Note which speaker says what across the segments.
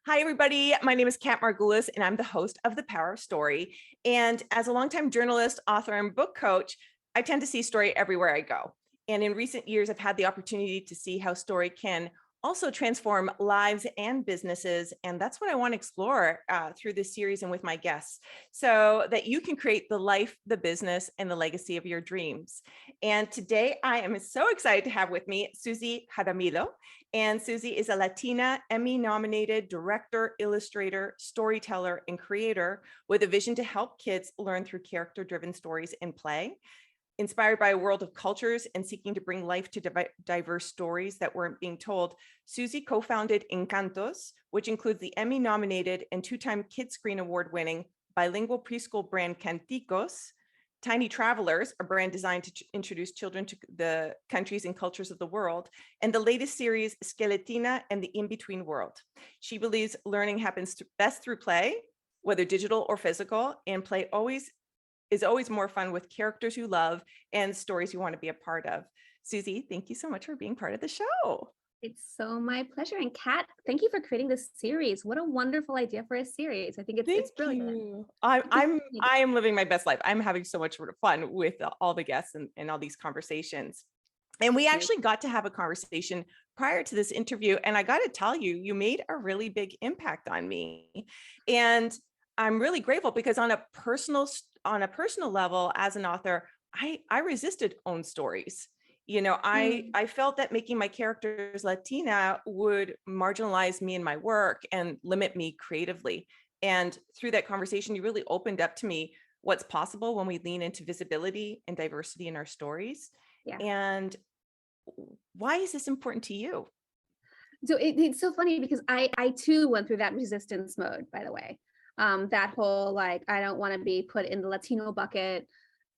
Speaker 1: Hi, everybody. My name is Kat Margulis, and I'm the host of The Power of Story. And as a longtime journalist, author, and book coach, I tend to see story everywhere I go. And in recent years, I've had the opportunity to see how story can also transform lives and businesses. And that's what I want to explore through this series and with my guests, so that you can create the life, the business, and the legacy of your dreams. And today, I am so excited to have with me Susie Jaramillo. And Susie is a Latina, Emmy-nominated director, illustrator, storyteller, and creator with a vision to help kids learn through character-driven stories and play. Inspired by a world of cultures and seeking to bring life to diverse stories that weren't being told, Susie co-founded Encantos, which includes the Emmy-nominated and two-time Kidscreen award-winning bilingual preschool brand Canticos, Tiny Travelers, a brand designed to introduce children to the countries and cultures of the world, and the latest series, Skeletina and the In-Between World. She believes learning happens best through play, whether digital or physical, and play is always more fun with characters you love and stories you want to be a part of. Susie, thank you so much for being part of the show.
Speaker 2: It's so my pleasure. And Kat, thank you for creating this series. What a wonderful idea for a series. I think it's
Speaker 1: Thank
Speaker 2: brilliant.
Speaker 1: you. I am living my best life. I'm having so much fun with all the guests and all these conversations. And we actually got to have a conversation prior to this interview. And I got to tell you, you made a really big impact on me. And I'm really grateful because on a personal level, as an author, I resisted own stories. I felt that making my characters Latina would marginalize me in my work and limit me creatively. And through that conversation, you really opened up to me what's possible when we lean into visibility and diversity in our stories.
Speaker 2: Yeah.
Speaker 1: And why is this important to you?
Speaker 2: So it's so funny because I too went through that resistance mode, by the way. That whole, like, I don't want to be put in the Latino bucket,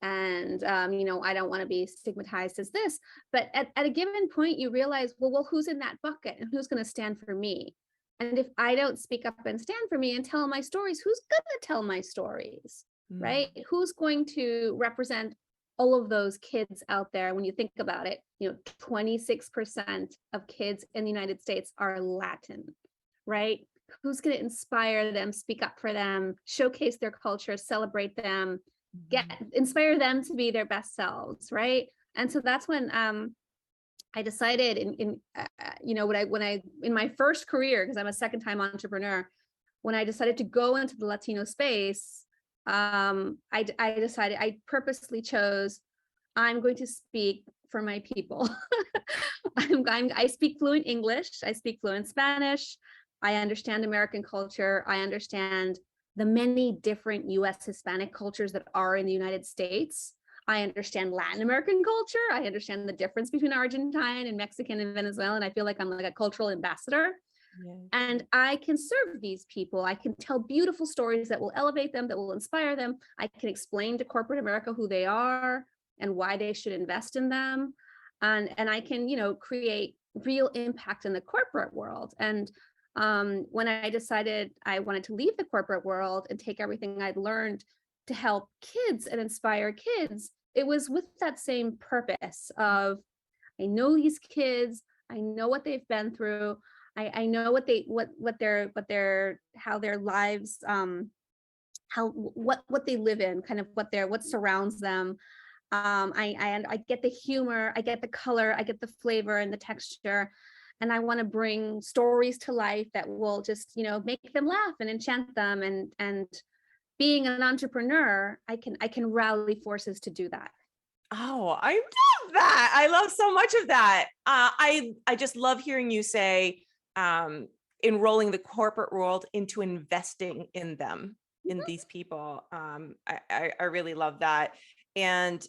Speaker 2: and I don't want to be stigmatized as this. But at a given point, you realize, well, who's in that bucket and who's going to stand for me? And if I don't speak up and stand for me and tell my stories, who's going to tell my stories, right? Who's going to represent all of those kids out there? When you think about it, 26% of kids in the United States are Latin, right? Who's going to inspire them, speak up for them, showcase their culture, celebrate them, inspire them to be their best selves, right? And so that's when I decided in my first career, because I'm a second-time entrepreneur, when I decided to go into the Latino space, I decided, I purposely chose, I'm going to speak for my people. I speak fluent English, I speak fluent Spanish, I understand American culture, I understand the many different US Hispanic cultures that are in the United States. I understand Latin American culture. I understand the difference between Argentine and Mexican and Venezuelan. I feel like I'm like a cultural ambassador. Yes. And I can serve these people. I can tell beautiful stories that will elevate them, that will inspire them. I can explain to corporate America who they are and why they should invest in them. And I can, create real impact in the corporate world. And when I decided I wanted to leave the corporate world and take everything I'd learned to help kids and inspire kids, it was with that same purpose of, I know these kids, I know what they've been through, I know what how their lives, what they live in, kind of what surrounds them. I get the humor, I get the color, I get the flavor and the texture. And I want to bring stories to life that will just, make them laugh and enchant them. And being an entrepreneur, I can rally forces to do that.
Speaker 1: Oh, I love that. I love so much of that. I just love hearing you say, enrolling the corporate world into investing in them, in these people. I really love that. And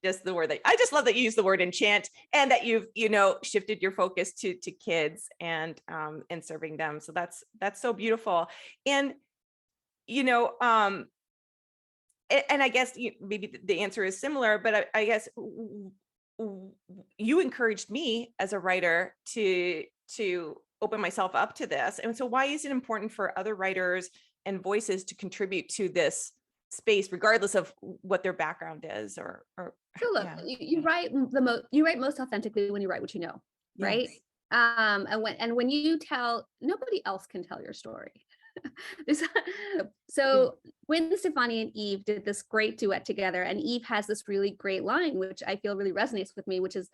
Speaker 1: just the word that I just love that you use the word enchant, and that you've shifted your focus to kids and serving them. So that's so beautiful. And and I guess maybe the answer is similar, but I guess you encouraged me as a writer to open myself up to this. And so why is it important for other writers and voices to contribute to this space, regardless of what their background is? Or
Speaker 2: so look, you write most authentically when you write what you know, right? And when you tell, nobody else can tell your story. There's- so when Stefani and Eve did this great duet together, and Eve has this really great line, which I feel really resonates with me, which is,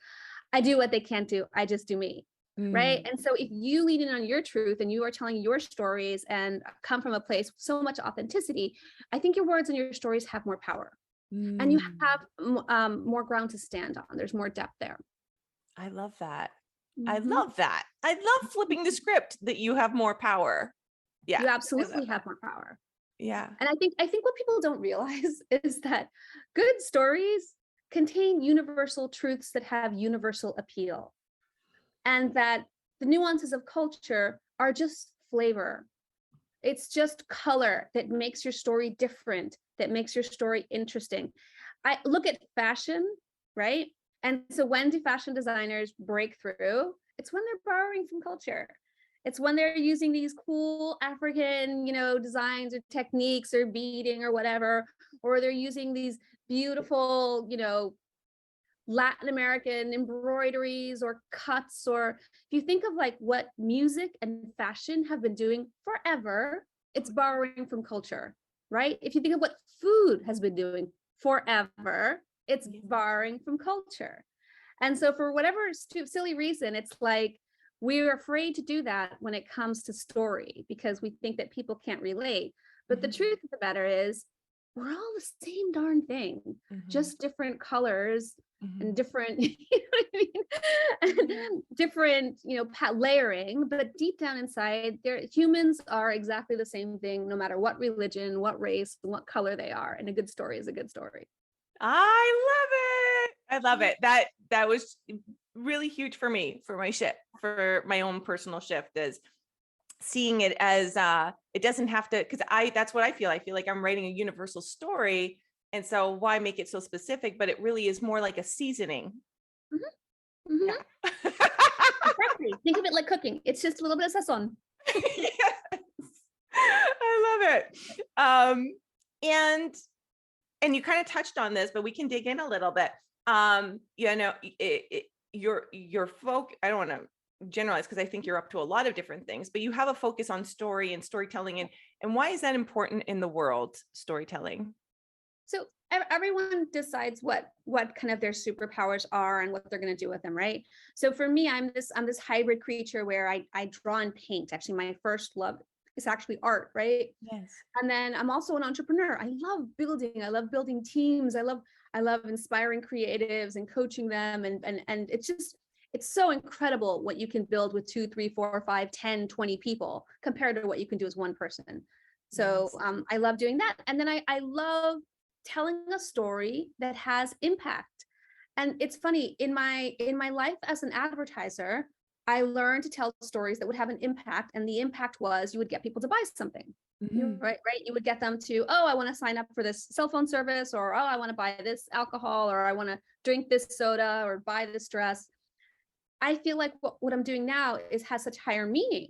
Speaker 2: I do what they can't do, I just do me. Right. And so if you lean in on your truth and you are telling your stories and come from a place with so much authenticity, I think your words and your stories have more power, and you have more ground to stand on. There's more depth there.
Speaker 1: I love that. I
Speaker 2: Mhm.
Speaker 1: love that. I love flipping the script that you have more power. Yeah.
Speaker 2: You
Speaker 1: I
Speaker 2: absolutely
Speaker 1: love
Speaker 2: have
Speaker 1: that.
Speaker 2: more power.
Speaker 1: Yeah.
Speaker 2: And I think what people don't realize is that good stories contain universal truths that have universal appeal, and that the nuances of culture are just flavor. It's just color that makes your story different, that makes your story interesting. I look at fashion, right? And so when do fashion designers break through? It's when they're borrowing from culture. It's when they're using these cool African, designs or techniques or beading or whatever, or they're using these beautiful, Latin American embroideries or cuts, or if you think of like what music and fashion have been doing forever, it's borrowing from culture, right? If you think of what food has been doing forever, it's borrowing from culture. And so for whatever silly reason, it's like we're afraid to do that when it comes to story, because we think that people can't relate. But the truth of the matter is, we're all the same darn thing, just different colors and different, you know what I mean? And different, layering, but deep down inside, humans are exactly the same thing, no matter what religion, what race, what color they are. And a good story is a good story.
Speaker 1: I love it. I love it. That was really huge for me, for my shift, for my own personal shift, is seeing it as it doesn't have to, because that's what I feel. I feel like I'm writing a universal story. And so why make it so specific? But it really is more like a seasoning. Yeah.
Speaker 2: Exactly. Think of it like cooking. It's just a little bit of sazon.
Speaker 1: Yes. I love it. And you kind of touched on this, but we can dig in a little bit. Your folk, I don't want to generalize because I think you're up to a lot of different things, but you have a focus on story and storytelling. And why is that important in the world, storytelling?
Speaker 2: So everyone decides what kind of their superpowers are and what they're going to do with them, right? So for me, I'm this hybrid creature where I draw and paint. Actually, my first love is actually art, right?
Speaker 1: Yes.
Speaker 2: And then I'm also an entrepreneur. I love building. I love building teams. I love inspiring creatives and coaching them. And it's so incredible what you can build with 2, 3, 4, 5, 10, 20 people compared to what you can do as one person. So I love doing that. And then I love telling a story that has impact. And it's funny, in my life as an advertiser, I learned to tell stories that would have an impact. And the impact was you would get people to buy something. Right. You would get them to, oh, I want to sign up for this cell phone service, or, oh, I want to buy this alcohol, or I want to drink this soda, or buy this dress. I feel like what I'm doing now has such higher meaning,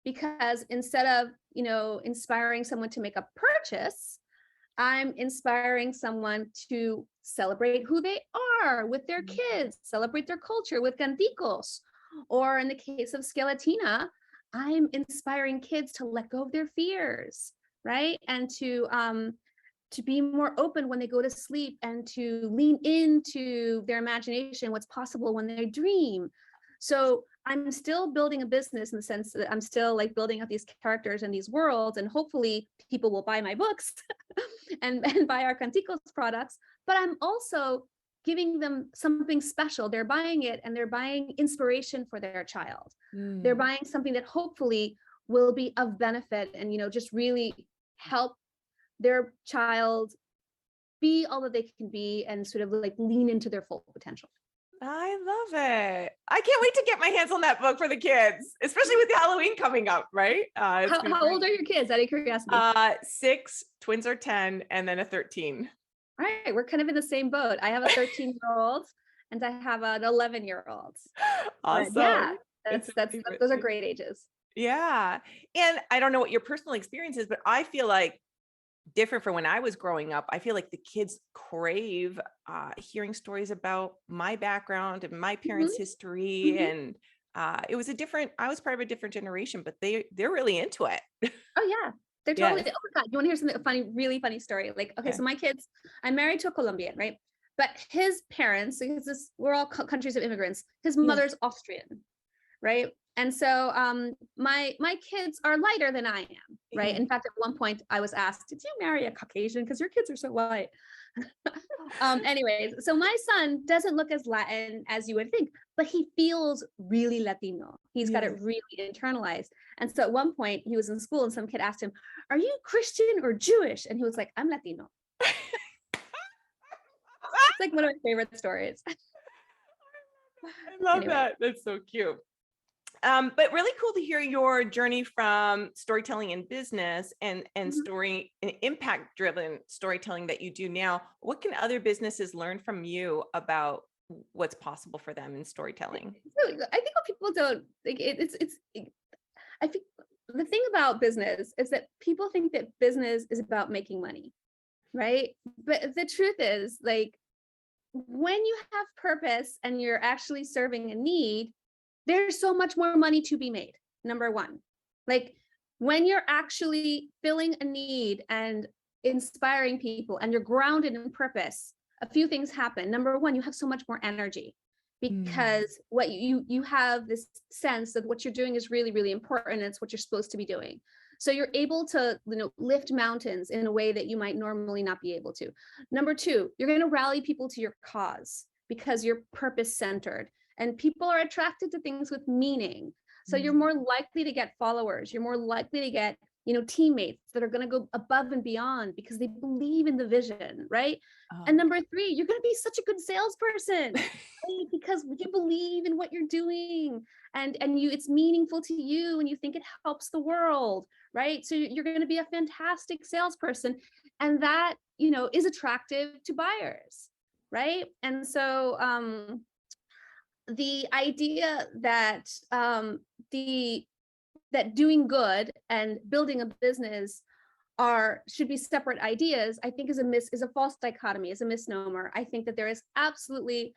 Speaker 2: because instead of, inspiring someone to make a purchase, I'm inspiring someone to celebrate who they are with their kids, celebrate their culture with Canticos. Or in the case of Skeletina, I'm inspiring kids to let go of their fears, right? And to be more open when they go to sleep, and to lean into their imagination, what's possible when they dream. So I'm still building a business in the sense that I'm still like building up these characters and these worlds, and hopefully people will buy my books and buy our Canticos products, but I'm also giving them something special. They're buying it, and they're buying inspiration for their child. They're buying something that hopefully will be of benefit, and, just really help their child be all that they can be, and sort of like lean into their full potential.
Speaker 1: I love it. I can't wait to get my hands on that book for the kids, especially with Halloween coming up, right?
Speaker 2: How old are your kids, out of curiosity?
Speaker 1: 6, twins are 10, and then a 13.
Speaker 2: All right, we're kind of in the same boat. I have a 13-year-old and I have an 11-year-old.
Speaker 1: Awesome.
Speaker 2: Yeah, those are great ages.
Speaker 1: Yeah. And I don't know what your personal experience is, but I feel like different from when I was growing up. I feel like the kids crave hearing stories about my background and my parents' history. And it was I was part of a different generation, but they're really into it.
Speaker 2: Oh yeah. They're totally,
Speaker 1: Yes.
Speaker 2: oh my God, you want to hear something funny, really funny story? Like, okay,
Speaker 1: Yeah.
Speaker 2: so my kids, I'm married to a Colombian, right? But his parents, because we're all countries of immigrants, his
Speaker 1: Yeah.
Speaker 2: mother's Austrian, right? And so my kids are lighter than I am, right?
Speaker 1: Yeah.
Speaker 2: In fact, at one point I was asked, did you marry a Caucasian? Because your kids are so white. Anyways, so my son doesn't look as Latin as you would think, but he feels really Latino. He's got it really internalized. And so at one point he was in school and some kid asked him, are you Christian or Jewish? And he was like, I'm Latino. It's like one of my favorite stories.
Speaker 1: I love
Speaker 2: Anyway.
Speaker 1: that. That's so cute. But really cool to hear your journey from storytelling in business and story and impact driven storytelling that you do now. What can other businesses learn from you about what's possible for them in storytelling?
Speaker 2: I think what people don't like, I think the thing about business is that people think that business is about making money, right? But the truth is, like, when you have purpose and you're actually serving a need, there's so much more money to be made. Number one, like when you're actually filling a need and inspiring people and you're grounded in purpose, a few things happen. Number one, you have so much more energy because what you have this sense that what you're doing is really, really important. It's what you're supposed to be doing. So you're able to, lift mountains in a way that you might normally not be able to. Number two, you're going to rally people to your cause because you're purpose centered. And people are attracted to things with meaning. So you're more likely to get followers. You're more likely to get, teammates that are going to go above and beyond because they believe in the vision, right? And number three, you're going to be such a good salesperson right? Because you believe in what you're doing and it's meaningful to you and you think it helps the world, right? So you're going to be a fantastic salesperson. And that, is attractive to buyers, right? And so, the idea that that doing good and building a business should be separate ideas, I think is a false dichotomy, is a misnomer. I think that there is absolutely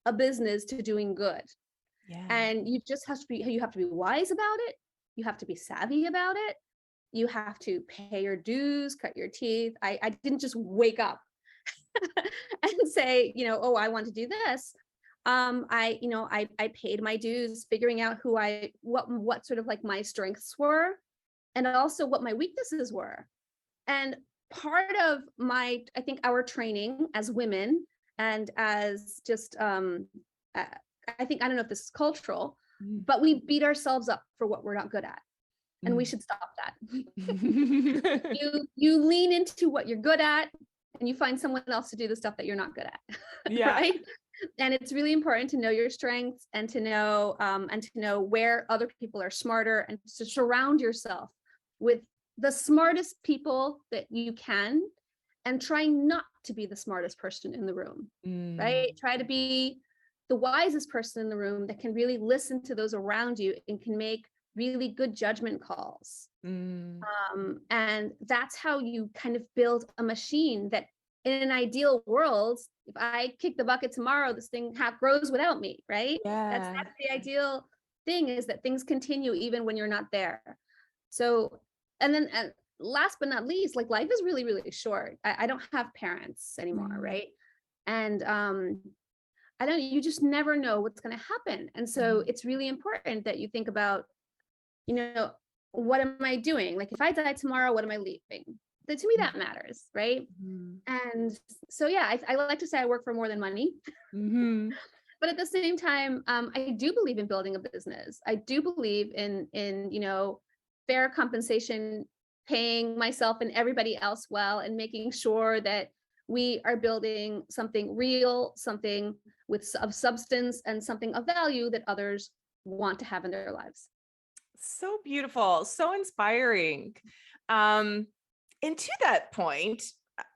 Speaker 2: a business to doing good. Yeah. And you have to be wise about it. You have to be savvy about it. You have to pay your dues, cut your teeth. I didn't just wake up and say, oh, I want to do this. I paid my dues, figuring out what sort of like my strengths were, and also what my weaknesses were. And part of I think our training as women and as just, I don't know if this is cultural, but we beat ourselves up for what we're not good at. And we should stop that. You lean into what you're good at and you find someone else to do the stuff that you're not good at. Yeah. Right? And it's really important to know your strengths and to know where other people are smarter and to surround yourself with the smartest people that you can and try not to be the smartest person in the room, right? Try to be the wisest person in the room that can really listen to those around you and can make really good judgment calls. And that's how you kind of build a machine that in an ideal world, if I kick the bucket tomorrow, this thing grows without me, right? Yeah. That's the ideal thing, is that things continue even when you're not there. So, and then last but not least, like life is really, really short. I don't have parents anymore, right? And you just never know what's going to happen. And so it's really important that you think about, what am I doing? Like if I die tomorrow, what am I leaving? To me, that matters, right? And so, yeah, I like to say I work for more than money. But at the same time, I do believe in building a business. I do believe in fair compensation, paying myself and everybody else well, and making sure that we are building something real, something of substance, and something of value that others want to have in their lives.
Speaker 1: So beautiful, so inspiring. And to that point,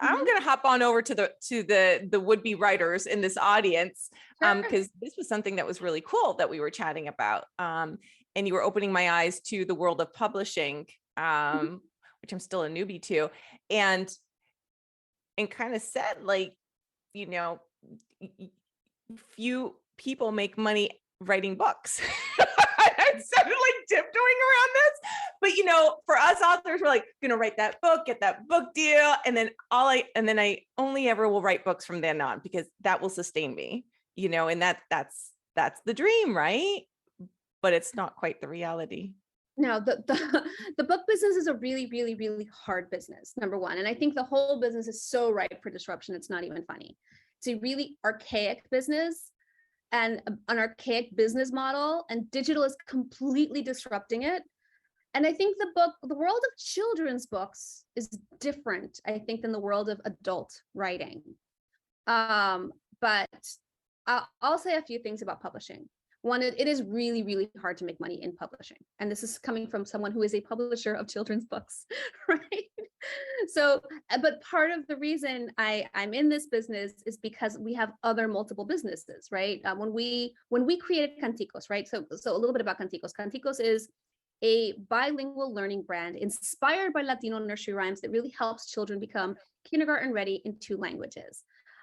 Speaker 1: I'm going to hop on over to the would-be writers in this audience, because this was something that was really cool that we were chatting about. And you were opening my eyes to the world of publishing, which I'm still a newbie to, and kind of said, like, few people make money writing books. instead of like tiptoeing around this. But for us authors, we're like gonna write that book, get that book deal, and then I only ever will write books from then on, because that will sustain me, and that's the dream, right? But it's not quite the reality.
Speaker 2: No, the book business is a really, really, really hard business, number one. And I think the whole business is so ripe for disruption, it's not even funny. It's a really archaic business and an archaic business model, and digital is completely disrupting it. And I think the world of children's books is different, I think, than the world of adult writing. But I'll say a few things about publishing. One, it is really, really hard to make money in publishing. And this is coming from someone who is a publisher of children's books, right? So, but part of the reason I'm in this business is because we have other multiple businesses, right? When we created Canticos, right? So a little bit about Canticos. Canticos is a bilingual learning brand inspired by Latino nursery rhymes that really helps children become kindergarten ready in 2 languages.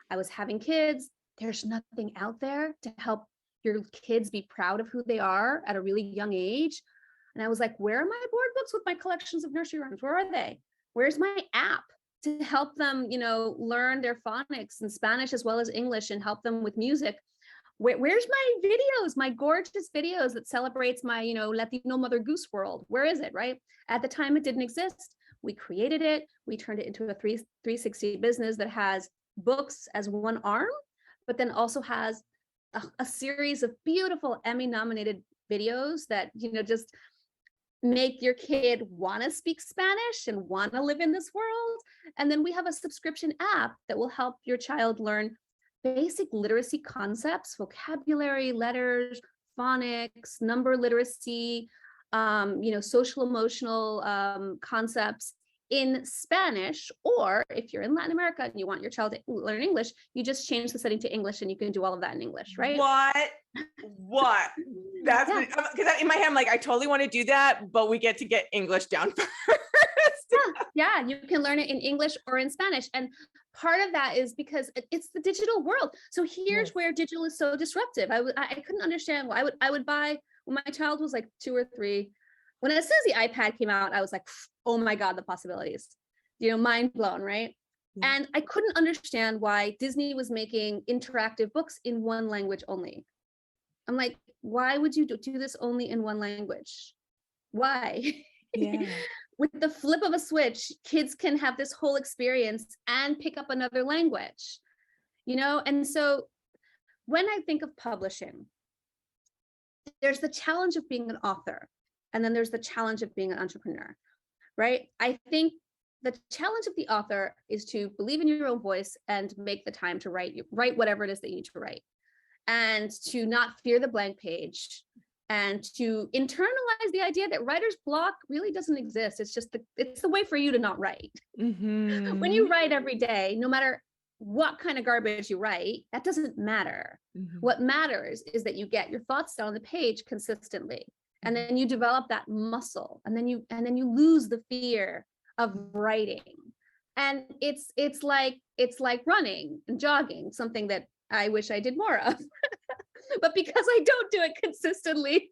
Speaker 2: I was having kids. There's nothing out there to help your kids be proud of who they are at a really young age. And I was like, where are my board books with my collections of nursery rhymes? Where are they? Where's my app to help them, learn their phonics in Spanish as well as English, and help them with music? Where's my videos, my gorgeous videos that celebrates my, Latino Mother Goose world? Where is it, right? At the time, it didn't exist. We created it. We turned it into a 360 business that has books as one arm, but then also has a series of beautiful Emmy-nominated videos that, just make your kid want to speak Spanish and want to live in this world. And then we have a subscription app that will help your child learn basic literacy concepts, vocabulary, letters, phonics, number literacy, social emotional concepts in Spanish. Or if you're in Latin America and you want your child to learn English, you just change the setting to English and you can do all of that in English, right?
Speaker 1: What? That's because in my head, I'm like, I totally want to do that, but we get English down first.
Speaker 2: Yeah, you can learn it in English or in Spanish. And part of that is because it's the digital world. So here's where digital is so disruptive. I couldn't understand why I would buy, when my child was like 2 or 3, when as soon as the iPad came out, I was like, oh my God, the possibilities, mind blown, right? Yeah. And I couldn't understand why Disney was making interactive books in 1 language only. I'm like, why would you do this only in 1 language? Why? Yeah. With the flip of a switch, kids can have this whole experience and pick up another language, And so when I think of publishing, there's the challenge of being an author, and then there's the challenge of being an entrepreneur, right? I think the challenge of the author is to believe in your own voice and make the time to write whatever it is that you need to write, and to not fear the blank page, and to internalize the idea that writer's block really doesn't exist. It's the way for you to not write. Mm-hmm. When you write every day, no matter what kind of garbage you write, that doesn't matter. Mm-hmm. What matters is that you get your thoughts down on the page consistently. And then you develop that muscle, and then you lose the fear of writing. And it's like running and jogging, something that I wish I did more of. But because I don't do it consistently,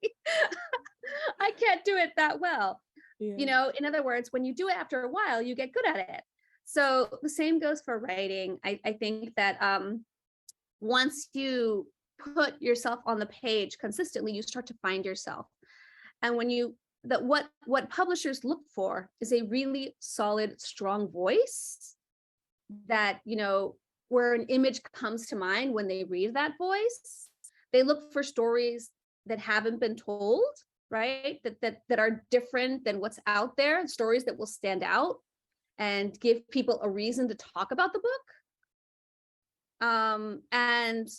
Speaker 2: I can't do it that well. Yeah. In other words, when you do it after a while, you get good at it. So the same goes for writing. I think that once you put yourself on the page consistently, you start to find yourself. And what publishers look for is a really solid, strong voice that, where an image comes to mind when they read that voice. They look for stories that haven't been told, right? That are different than what's out there, stories that will stand out and give people a reason to talk about the book. And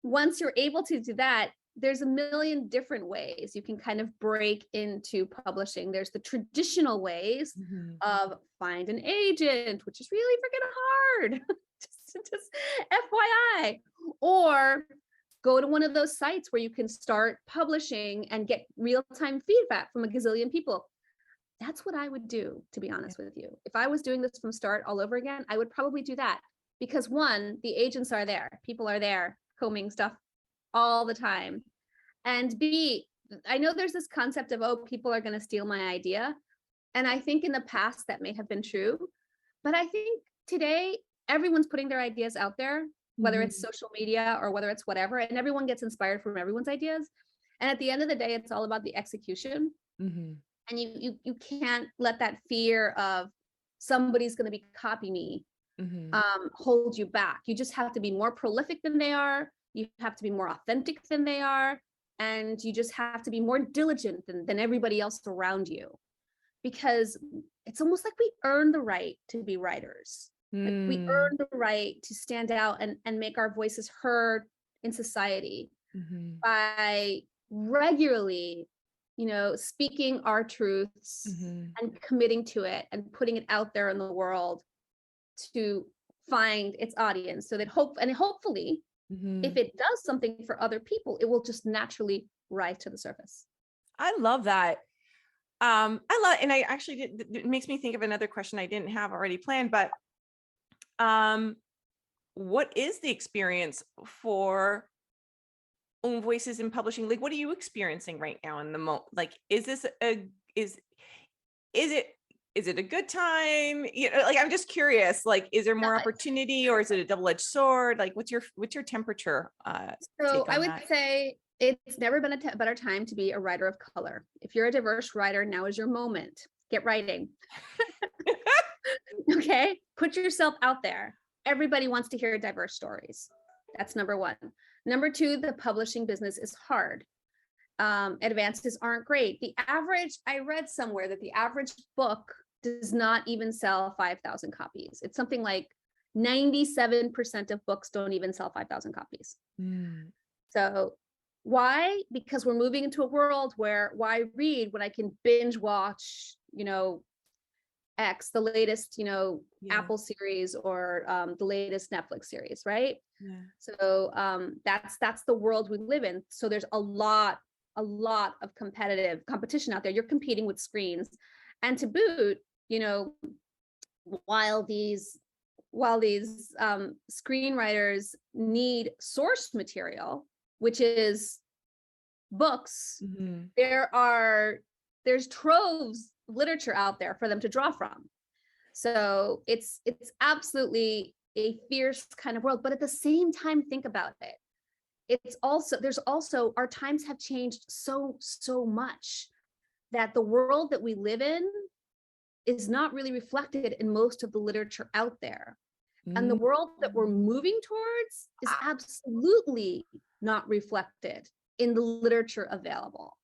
Speaker 2: once you're able to do that, there's a million different ways you can kind of break into publishing. There's the traditional ways of find an agent, which is really freaking hard, just FYI, or go to one of those sites where you can start publishing and get real-time feedback from a gazillion people. That's what I would do, to be honest with you. If I was doing this from start all over again, I would probably do that, because 1, the agents are there, people are there combing stuff all the time, and B, I know there's this concept of, oh, people are going to steal my idea. And I think in the past that may have been true. But I think today everyone's putting their ideas out there, whether it's social media or whether it's whatever, and everyone gets inspired from everyone's ideas. And at the end of the day, it's all about the execution. And you can't let that fear of somebody's going to be copy me hold you back. You just have to be more prolific than they are. You have to be more authentic than they are. And you just have to be more diligent than everybody else around you. Because it's almost like we earn the right to be writers. Like we earn the right to stand out and make our voices heard in society by regularly, speaking our truths and committing to it and putting it out there in the world to find its audience, so that hopefully if it does something for other people, it will just naturally rise to the surface.
Speaker 1: I love that. And I actually it makes me think of another question I didn't have already planned, but what is the experience for OwnVoices in publishing? Like, what are you experiencing right now in the moment? Like, is it a good time? Like, I'm just curious, like, is there more opportunity, or is it a double-edged sword? Like, what's your temperature?
Speaker 2: So I would say it's never been a better time to be a writer of color. If you're a diverse writer, now is your moment. Get writing. Okay, put yourself out there. Everybody wants to hear diverse stories. That's number one. Number two, the publishing business is hard. Advances aren't great. I read somewhere that the average book does not even sell 5,000 copies. It's something like 97% of books don't even sell 5,000 copies. So why? Because we're moving into a world where why read when I can binge watch, X, the latest, Apple series, or the latest Netflix series, right? So that's the world we live in. So there's a lot of competition out there. You're competing with screens, and to boot, while these screenwriters need source material, which is books, there's troves of literature out there for them to draw from. So it's absolutely a fierce kind of world. But at the same time, think about it. There's also our times have changed so much that the world that we live in is not really reflected in most of the literature out there. And the world that we're moving towards is absolutely not reflected in the literature available.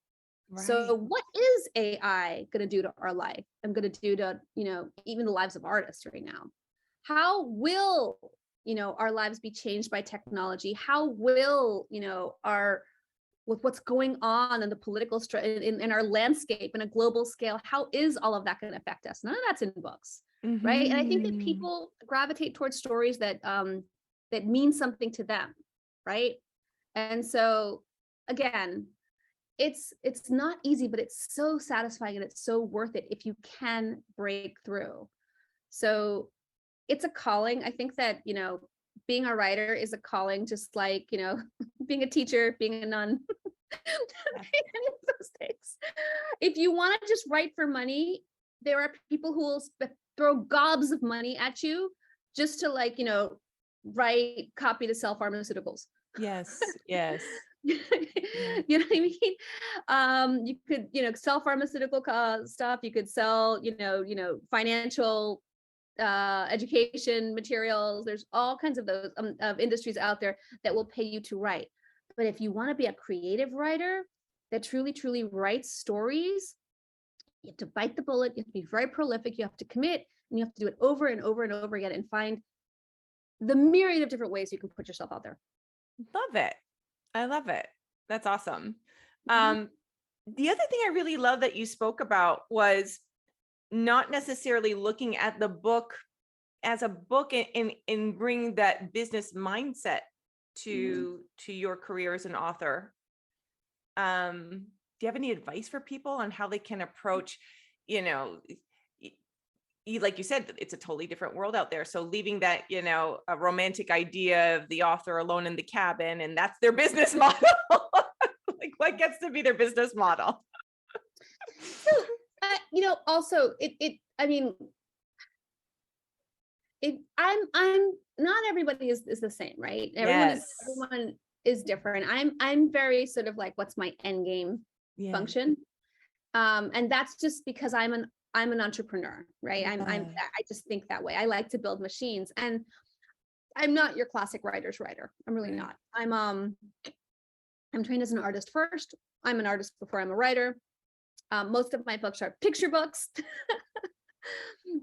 Speaker 2: Right. So what is AI going to do to our life? I'm going to do to, even the lives of artists right now. How will, our lives be changed by technology? How will, with what's going on in the political in our landscape in a global scale, how is all of that going to affect us? None of that's in books, right? And I think that people gravitate towards stories that mean something to them, right? And so, again, it's not easy, but it's so satisfying and it's so worth it if you can break through. So it's a calling. I think that, being a writer is a calling, just like, being a teacher, being a nun, any of those things. If you want to just write for money, there are people who will throw gobs of money at you just to write copy to sell pharmaceuticals.
Speaker 1: Yes.
Speaker 2: You know what I mean? You could, sell pharmaceutical stuff. You could sell, financial education materials. There's all kinds of those of industries out there that will pay you to write. But if you want to be a creative writer that truly writes stories, you have to bite the bullet. You have to be very prolific. You have to commit, and you have to do it over and over and over again, and find the myriad of different ways you can put yourself out there.
Speaker 1: Love it. I love it. That's awesome. The other thing I really love that you spoke about was not necessarily looking at the book as a book and bring that business mindset to your career as an author. Do you have any advice for people on how they can approach, like you said, it's a totally different world out there. So leaving that, a romantic idea of the author alone in the cabin, and that's their business model. like that gets to be their business model.
Speaker 2: Also I'm not everybody is the same, right? Everyone is different. I'm very sort of like, what's my end game function? And that's just because I'm an entrepreneur, right? I just think that way. I like to build machines, and I'm not your classic writer's writer. I'm really not. I'm trained as an artist first. I'm an artist before I'm a writer. Most of my books are picture books.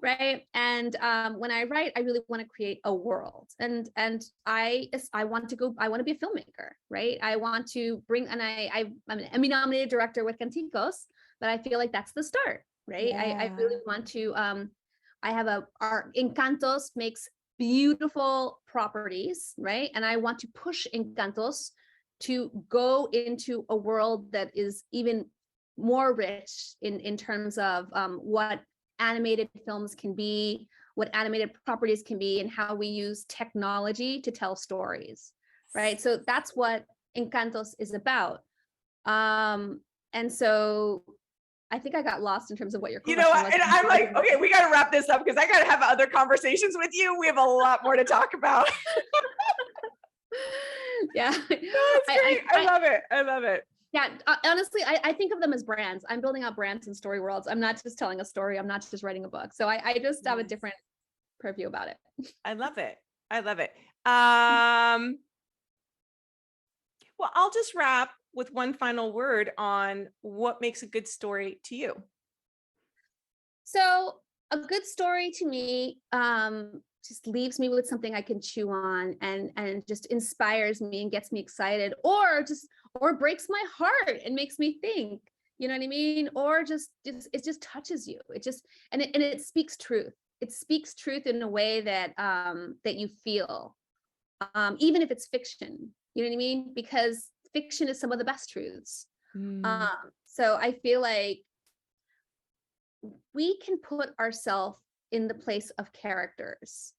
Speaker 2: Right. And when I write, I really want to create a world, and I want to be a filmmaker, right? I want to bring, and I'm an Emmy-nominated director with Canticos, but I feel like that's the start, right? I really want to, I have our Encantos makes beautiful properties, right? And I want to push Encantos to go into a world that is even more rich in terms of what animated films can be, what animated properties can be, and how we use technology to tell stories, right? So that's what Encantos is about. And so I think I got lost in terms of what your question was.
Speaker 1: And I'm like, okay, we got to wrap this up because I got to have other conversations with you. We have a lot more to talk about.
Speaker 2: Yeah.
Speaker 1: No, it's great. I love it. I love it.
Speaker 2: Yeah, honestly, I think of them as brands. I'm building out brands and story worlds. I'm not just telling a story. I'm not just writing a book. So I just have a different purview about it.
Speaker 1: I love it. I love it. Well, I'll just wrap with one final word on what makes a good story to you.
Speaker 2: So a good story to me just leaves me with something I can chew on, and just inspires me and gets me excited, or breaks my heart and makes me think, you know what I mean? Or it just touches you. It speaks truth. It speaks truth in a way that that you feel, even if it's fiction, you know what I mean? Because fiction is some of the best truths. So I feel like we can put ourselves in the place of characters,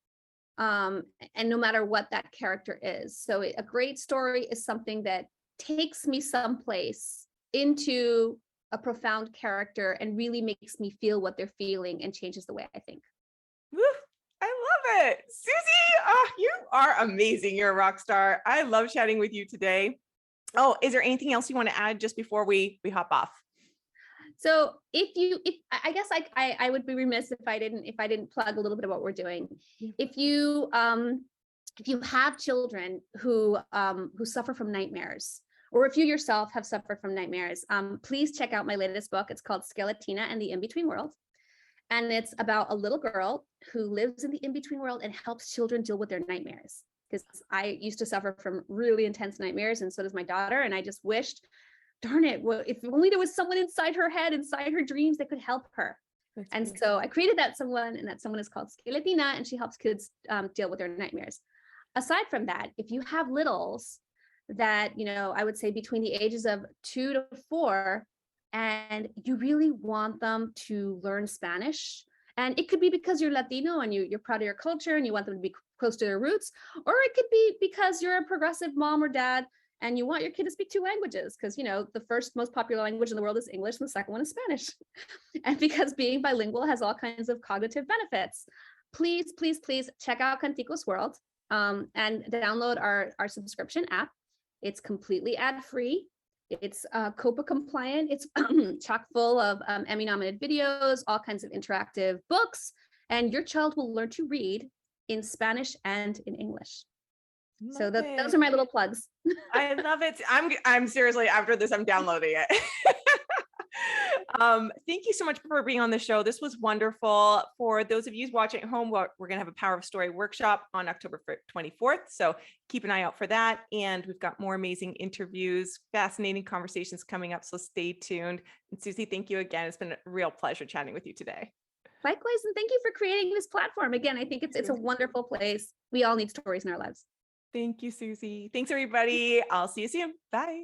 Speaker 2: and no matter what that character is. So a great story is something that takes me someplace into a profound character and really makes me feel what they're feeling and changes the way I think.
Speaker 1: Woo, I love it. Susie, you are amazing. You're a rock star. I love chatting with you today. Oh, is there anything else you want to add just before we hop off?
Speaker 2: So if I guess I would be remiss if I didn't plug a little bit of what we're doing. If you have children who suffer from nightmares, or if you yourself have suffered from nightmares, please check out my latest book. It's called Skeletina and the In-Between World. And it's about a little girl who lives in the in-between world and helps children deal with their nightmares. Because I used to suffer from really intense nightmares, and so does my daughter. And I just wished, darn it, well, if only there was someone inside her head, inside her dreams, that could help her. So I created that someone, and that someone is called Skeletina, and she helps kids deal with their nightmares. Aside from that, if you have littles that, I would say between the ages of 2 to 4, and you really want them to learn Spanish, and it could be because you're Latino and you're proud of your culture and you want them to be close to their roots, or it could be because you're a progressive mom or dad and you want your kid to speak 2 languages, because the first most popular language in the world is English and the second one is Spanish. And because being bilingual has all kinds of cognitive benefits. Please, please, please check out Canticos World and download our subscription app. It's completely ad-free. It's COPA compliant. It's chock full of Emmy-nominated videos, all kinds of interactive books, and your child will learn to read in Spanish and in English. So those are my little plugs.
Speaker 1: I love it. I'm seriously, after this, I'm downloading it. Thank you so much for being on the show. This was wonderful. For those of you watching at home, we're going to have a Power of Story workshop on October 24th. So keep an eye out for that. And we've got more amazing interviews, fascinating conversations coming up. So stay tuned. And Susie, thank you again. It's been a real pleasure chatting with you today.
Speaker 2: Likewise. And thank you for creating this platform. Again, I think it's a wonderful place. We all need stories in our lives.
Speaker 1: Thank you, Susie. Thanks, everybody. I'll see you soon. Bye.